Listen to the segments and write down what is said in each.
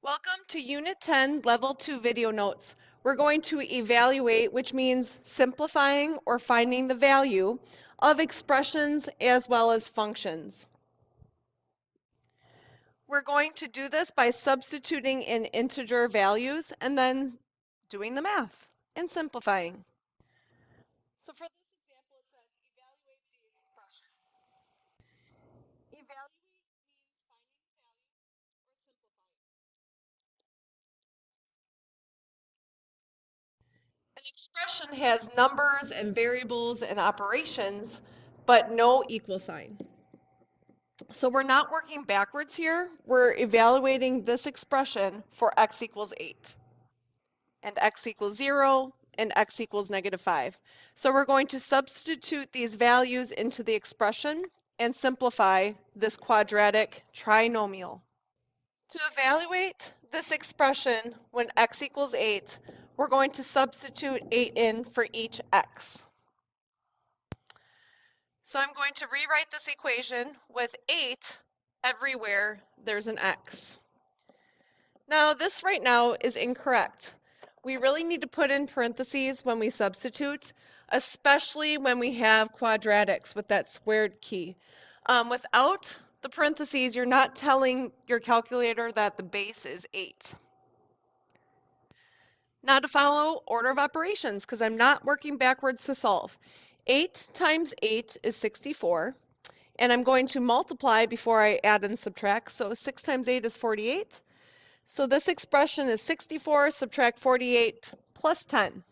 Welcome to Unit 10, Level 2 video notes. We're going to evaluate, which means simplifying or finding the value of expressions as well as functions. We're going to do this by substituting in integer values and then doing the math and simplifying. So for this example, it says evaluate the expression. Evaluate means finding the value or simplifying. An expression has numbers and variables and operations, but no equal sign. So we're not working backwards here. We're evaluating this expression for x equals 8, and x equals 0, and x equals -5. So we're going to substitute these values into the expression and simplify this quadratic trinomial. To evaluate this expression when x equals 8, we're going to substitute 8 in for each x. So I'm going to rewrite this equation with 8 everywhere there's an x. Now this right now is incorrect. We really need to put in parentheses when we substitute, especially when we have quadratics with that squared key. Without the parentheses, you're not telling your calculator that the base is 8. Now to follow order of operations, because I'm not working backwards to solve. 8 times 8 is 64, and I'm going to multiply before I add and subtract, so 6 times 8 is 48. So this expression is 64 subtract 48 plus 10.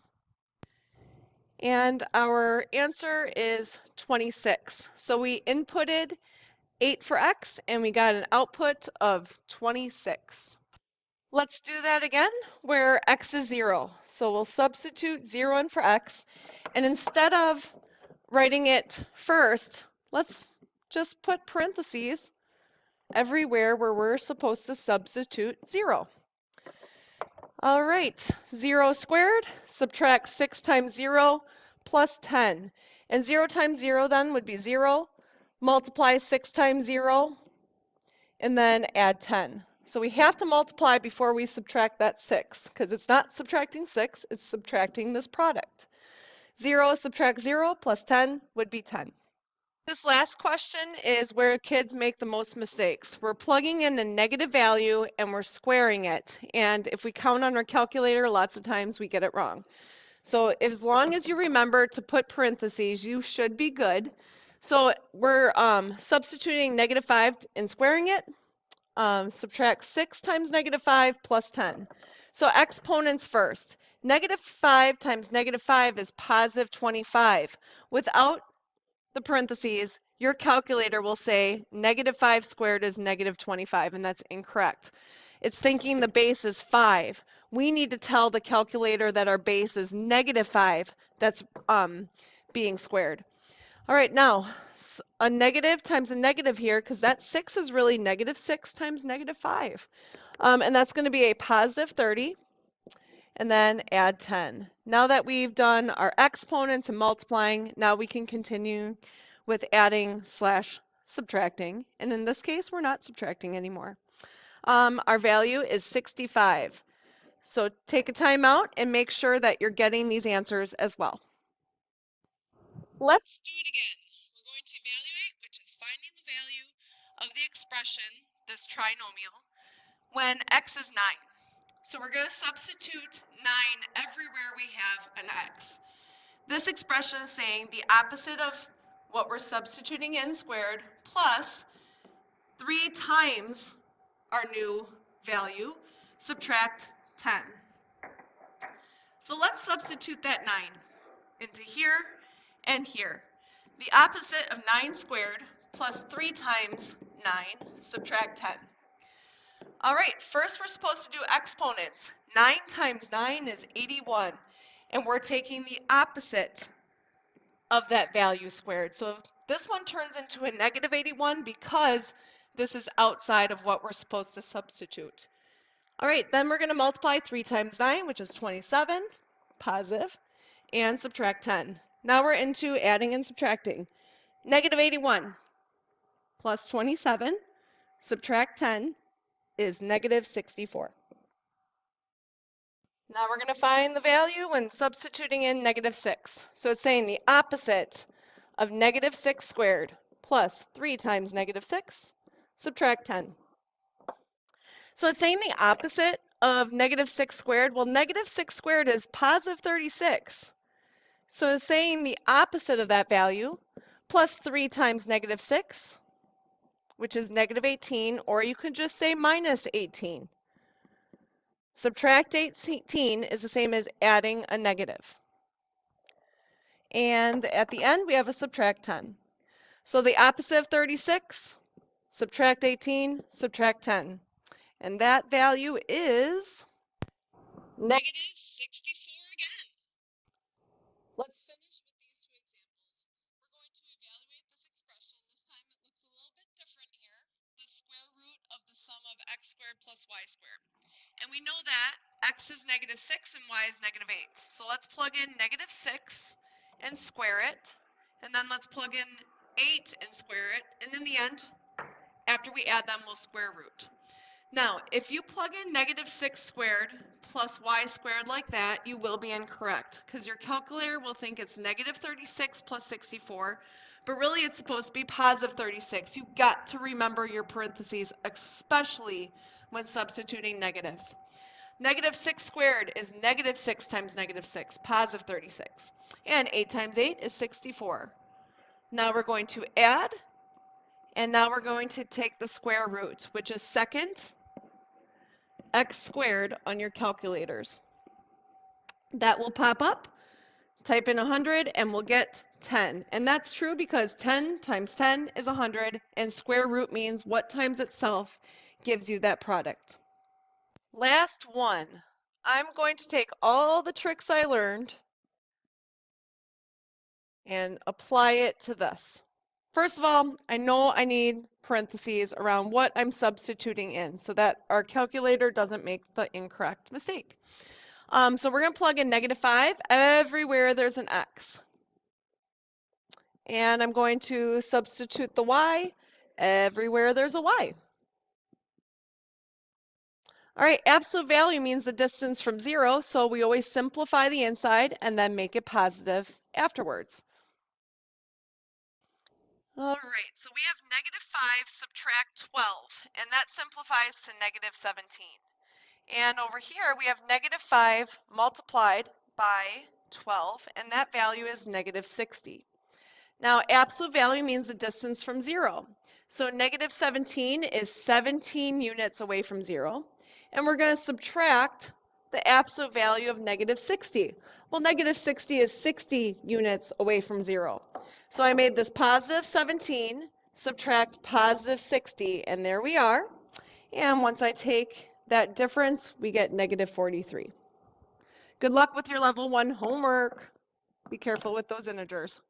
And our answer is 26. So we inputted 8 for x, and we got an output of 26. Let's do that again where x is 0. So we'll substitute 0 in for x, and instead of writing it first, let's just put parentheses everywhere where we're supposed to substitute 0. All right, 0 squared, subtract 6 times 0 plus 10. And 0 times 0 then would be 0, multiply 6 times 0, and then add 10. So we have to multiply before we subtract that 6, because it's not subtracting 6, it's subtracting this product. 0 subtract 0 plus 10 would be 10. This last question is where kids make the most mistakes. We're plugging in a negative value and we're squaring it. And if we count on our calculator, lots of times we get it wrong. So as long as you remember to put parentheses, you should be good. So we're substituting -5 and squaring it. Subtract 6 times -5 plus 10. So exponents first. -5 times -5 is positive 25. Without the parentheses, your calculator will say -5 squared is -25, and that's incorrect. It's thinking the base is 5. We need to tell the calculator that our base is -5 that's being squared. All right, now a negative times a negative here, because that 6 is really -6 times -5. And that's going to be a positive 30. And then add 10. Now that we've done our exponents and multiplying, now we can continue with adding slash subtracting. And in this case, we're not subtracting anymore. Our value is 65. So take a time out and make sure that you're getting these answers as well. Let's do it again. We're going to evaluate, which is finding the value of the expression, this trinomial, when x is 9. So we're going to substitute 9 everywhere we have an x. This expression is saying the opposite of what we're substituting in squared plus 3 times our new value, subtract 10. So let's substitute that 9 into here and here. The opposite of 9 squared plus 3 times 9, subtract 10. All right, first we're supposed to do exponents. 9 times 9 is 81, and we're taking the opposite of that value squared. So this one turns into a -81 because this is outside of what we're supposed to substitute. All right, then we're going to multiply 3 times 9, which is 27, positive, and subtract 10. Now we're into adding and subtracting. -81 plus 27, subtract 10, is negative 64. Now we're going to find the value when substituting in negative 6. So it's saying the opposite of negative 6 squared plus 3 times negative 6, subtract 10. So it's saying the opposite of negative 6 squared. Well, negative 6 squared is positive 36. So it's saying the opposite of that value plus 3 times negative 6, which is negative 18, or you could just say minus 18. Subtract 18 is the same as adding a negative. And at the end, we have a subtract 10. So the opposite of 36, subtract 18, subtract 10. And that value is negative 64 again. Let's finish with these two examples. We're going to evaluate this expression. This time it looks a little bit different here. The square root of the sum of x squared plus y squared. And we know that x is negative 6 and y is negative 8. So let's plug in negative 6 and square it. And then let's plug in 8 and square it. And in the end, after we add them, we'll square root. Now, if you plug in negative 6 squared plus y squared like that, you will be incorrect because your calculator will think it's negative 36 plus 64, but really it's supposed to be positive 36. You've got to remember your parentheses, especially when substituting negatives. Negative 6 squared is negative 6 times negative 6, positive 36. And 8 times 8 is 64. Now we're going to add, and now we're going to take the square root, which is second x squared on your calculators. That will pop up. Type in 100 and we'll get 10. And that's true because 10 times 10 is 100, and square root means what times itself gives you that product. Last one. I'm going to take all the tricks I learned and apply it to this. First of all, I know I need parentheses around what I'm substituting in so that our calculator doesn't make the incorrect mistake. So we're going to plug in negative 5 everywhere there's an x. And I'm going to substitute the y everywhere there's a y. All right, absolute value means the distance from 0, so we always simplify the inside and then make it positive afterwards. All right, so we have negative 5 subtract 12, and that simplifies to negative 17. And over here, we have negative 5 multiplied by 12, and that value is negative 60. Now, absolute value means the distance from 0. So negative 17 is 17 units away from 0. And we're going to subtract the absolute value of negative 60. Well, negative 60 is 60 units away from 0. So I made this positive 17, subtract positive 60, and there we are. And once I take that difference, we get negative 43. Good luck with your level 1 homework. Be careful with those integers.